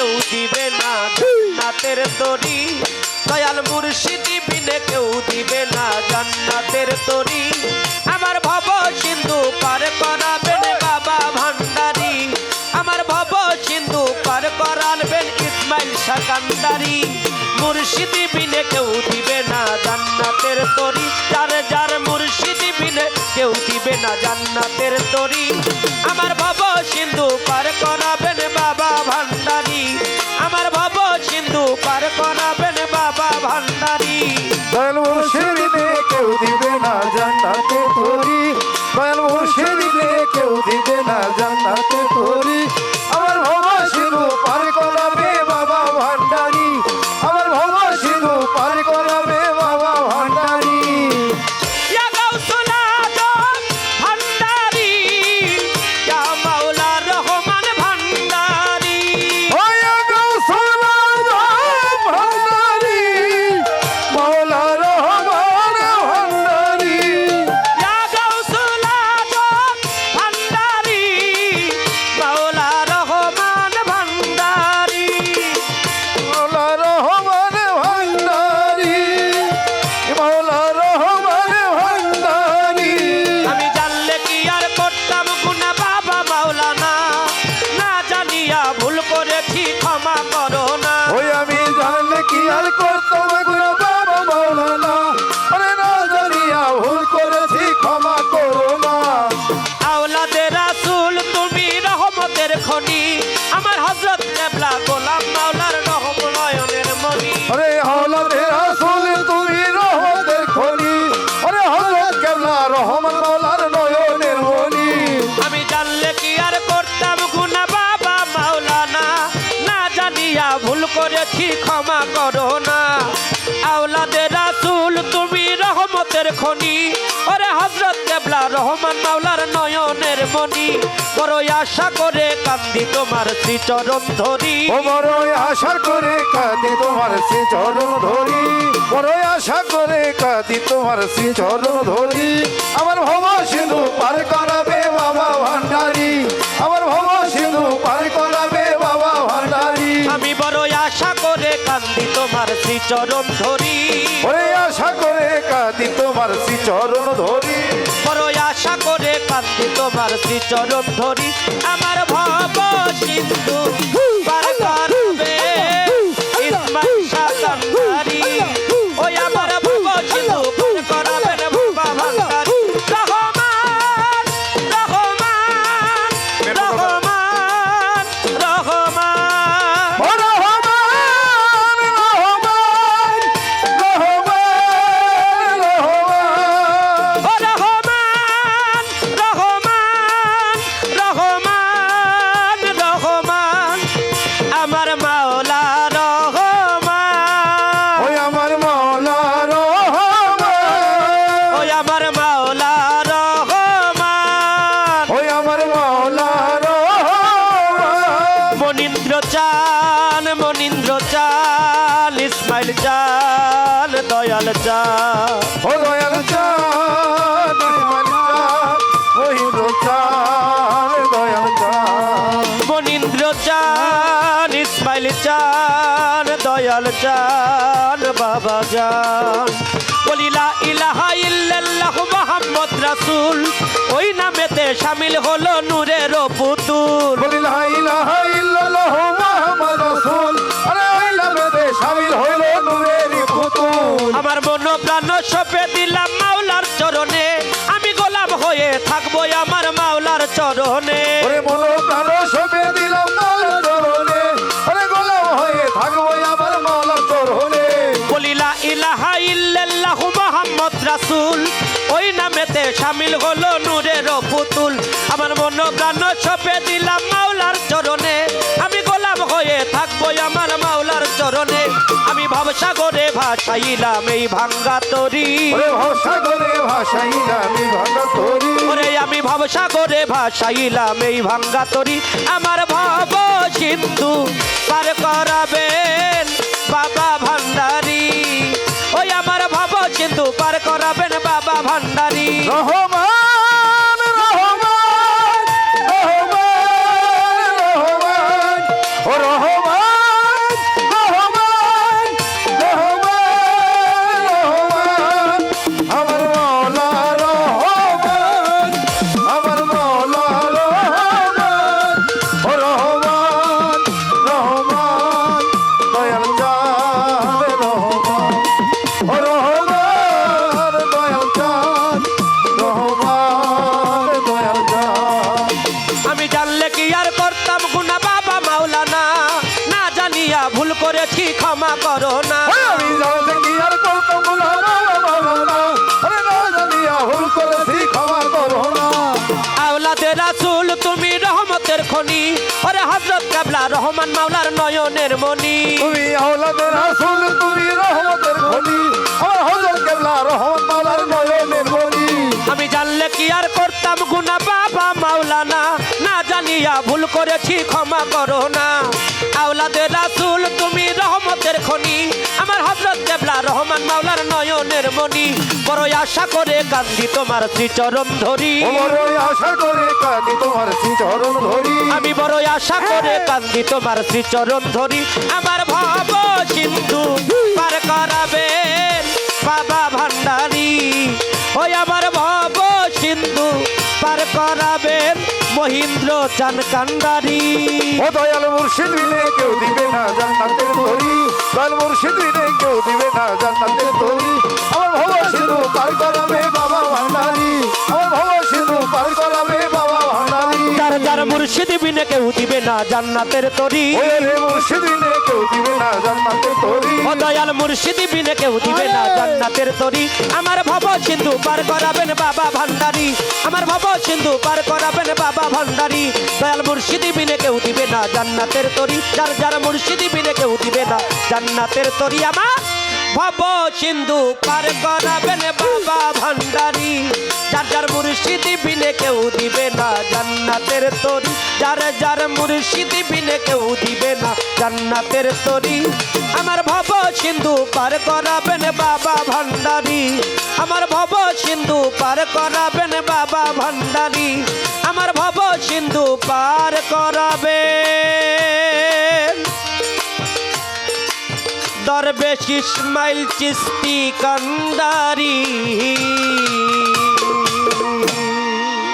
কেউ দিবে না জান্নাতের তরি দয়াল মুর্শিদি বিনে কেউ দিবে না জান্নাতের তরি আমার ভব সিন্ধু পার করাবেন বাবা ভান্ডারী আমার ভব সিন্ধু পার করাবেন ইসমাইল শাহ কান্ডারী মুর্শিদি বিনে কেউ দিবে না জান্নাতের তরি যার যার মুর্শিদি বিনে কেউ দিবে না জান্নাতের তরি আমার ভব সিন্ধু পার করাবেন বাবা ভান্ডারী আমার ভব সিন্ধু পার করাবেন বাবা ভান্ডারী দয়াল মুর্শিদিনে কেউ দিবে না জান্নাতের তরি দয়াল মুর্শিদিনে কেউ দিবে না জান্নাতের তরি আমার ভবা সিন্ধু পার করাবে বাবা ভান্ডারী আমার ভবা সিন্ধু পার করাবে বাবা ভান্ডারী ইয়া গাউসুল আজম ভান্ডারী ইয়া মাওলা রহমান ভান্ডারী ওয়া গাউসুল আজম ভান্ডারী মাওলা রহমান ভান্ডারী ইয়া গাউসুল আজম ভান্ডারী মাওলা রহমান ভান্ডারী মাওলা রহমান ভান্ডারী মাওলা রহমান ভান্ডারী আমি জানলে কি আর করতাম গুনাহ বাবা মাওলানা না জানিয়া ভুল করেছি ক্ষমা করো না ওই আমি জানলে কি আর করতাম গুনাহ বাবা মাওলানা আরে না জানিয়া ভুল করেছি ক্ষমা করো না আওলাদে রাসূল তুমি রহমতের খনি আমার হযরত কেবলা গোলাম মাওলার রহম নয়নের মনি আরে হাওলাতে রাসূল তুমি রহমতের খনি আরে হযরত কেবলা রহমান মাওলার নয়নের মনি আমি জানলে কি আর করতাম গুনাহ বাবা মাওলানা না জানিয়া ভুল করেছি ক্ষমা করো না আওলাদে রাসূল তুমি রহমতের খনি ওরে হযরত কেবলা রহমান মাওলার নয়নের মনি বড় আশা করে কান্দি তোমার শ্রীচরণ ধরি ও বড় আশা করে কাঁদি তোমার শ্রী চরণ ধরি বড় আশা করে কাঁদি তোমার শ্রী চরণ ধরি আমার ভব সিন্ধু পার করাবে বাবা ভান্ডারী আমার ভব সিন্ধু পার করাবে বাবা ভান্ডারী আমি বড় আশা করে কান্দি তোমার শ্রীচরণ ধরি ওরে আশা করে কাঁদি তোমার শ্রী চরণ ধরি বড় আশা করে কান্দি তোমার শ্রীচরণ ধরি আমার ভব সিন্ধু পার করবে ইসমাইল শাহ কান্ডারী ওই আমার ভব সিন্ধু পার করাবেন বাবা ভান্ডারী রহমান রহমান রহমান রহমান ও রহমান রহমান রহমান রহমান ও রহমান রহমান রহমান রহমান আমার মাওলা রহমান ওই আমার মাওলা রহমান ওই আমার মাওলা রহমান ওই আমার মাওলা রহমান মনীন্দ্র চাল ইসমাইল চাল দয়াল চাল ও দয়াল চাঁদ ইসমাইল চাঁদ ওই চাঁদ দয়াল চাঁদ মনীন্দ্র চান ইসমাইল চান দয়াল চান বাবা জান বলিলা ইলাহা ইল্লাল্লাহু মুহাম্মদ রাসূল ওই নামেতে শামিল হলো নূরের পুতুল বলি লা ইলাহা ইল্লাল্লাহু মুহাম্মাদ রাসূল আরে ওই নামেতে শামিল হইল নূরের পুতুল আমার মন প্রাণ সঁপে দিলাম মাওলার চরণে আমি গোলাম হয়ে থাকবো আমার মাওলার চরণে ওরে মন প্রাণ সঁপে দিলাম মাওলার চরণে আরে গোলাম হয়ে থাকবো আমার মাওলার চরণে বলিলা ইলাহা ইল্লাল্লাহু মুহাম্মদ রাসূল ওই নামেতে শামিল হলো নূরের পুতুল আমার মন প্রাণ সঁপে দিলাম মাওলার চরণে আমি গোলাম হয়ে থাকবো আমার মাওলার চরণে আমি ভবসাগরে ভাসাইলাম এই ভাঙ্গা তরি ওরে ভবসাগরে ভাসাইলাম এই ভাঙ্গা তরি ওরে আমি ভবসাগরে ভাসাইলাম এই ভাঙ্গা তরি আমার ভব সিন্ধু পার করাবেন বাবা ভান্ডারী ওই আমার ভব সিন্ধু পার করাবেন বাবা ভান্ডারী রহমান রহমান রহমান রহমান ও রহমান করেছি ক্ষমা করো না আমি জানতে কি আর করতাম গুনাহ মাওলানা আরে না জানিয়া ভুল করেছি ক্ষমা করো না আওলাদে রাসূল তুমি রহমতের খনি ওরে হযরত কেবলা রহমান মাওলার নয়নের মনি তুমি আওলাদে রাসূল তুমি রহমতের খনি আমার হযরত কেবলা রহমত মাওলার নয়নের মনি আমি জানলে কি আর করতাম গুনাহ বাবা মাওলানা না জানিয়া ভুল করেছি ক্ষমা করো না আওলাদে রাসূল তুমি রহমতের খনি আমার হযরত কেবলা রহমান মাওলার নয়নের মনি বড় আশা করে কান্দি তোমার শ্রীচরণ ধরি ও বড়ই আশা করে কাঁদি তোমার শ্রীচরণ ধরি আমি বড় আশা করে কান্দি তোমার শ্রীচরণ ধরি আমার ভব সিন্ধু পার করাবেন বাবা ভান্ডারী ওই আমার ভব সিন্ধু পার করাবেন মহিন্দ্র চান কান্ডারি ও দয়াল মুর্শিদ বিনে কেউ দিবে না জান্নাতের তরি দয়াল মুর্শিদ বিনে কেউ দিবে না জান্নাতের তরি আমার ভব সিন্ধু পার করাবে বাবা ভান্ডারী আমার ভব সিন্ধু পার করাবে বাবা ভান্ডারী যার যার মুর্শিদ বিনে কেউ দিবে না জান্নাতের তরি ওরে রে মুর্শিদ বিনে কেউ দিবে না জান্নাতের তরি ও দয়াল মুর্শিদ বিনে কেউ দিবে না জান্নাতের তরি আমার ভব সিন্ধু পার করাবেন বাবা ভান্ডারী আমার ভব সিন্ধু পার করাবেন বাবা ভান্ডারী দয়াল মুর্শিদ বিনে কেউ দিবে না জান্নাতের তরি যার যার মুর্শিদ বিনে কেউ দিবে না জান্নাতের তরি আমার ভব সিন্ধু পার করাবেন বাবা ভান্ডারী যার যার মুর্শিদ বিনে কেউ দিবে না জান্নাতের তরি যার যার মুর্শিদ বিনে কেউ দিবে না জান্নাতের তরি আমার ভব সিন্ধু পার করাবেন বাবা ভান্ডারী আমার ভব সিন্ধু পার করাবেন বাবা ভান্ডারী আমার ভব সিন্ধু পার করাবেন দরবেশ ইসমাইল চিশতি কান্ডারি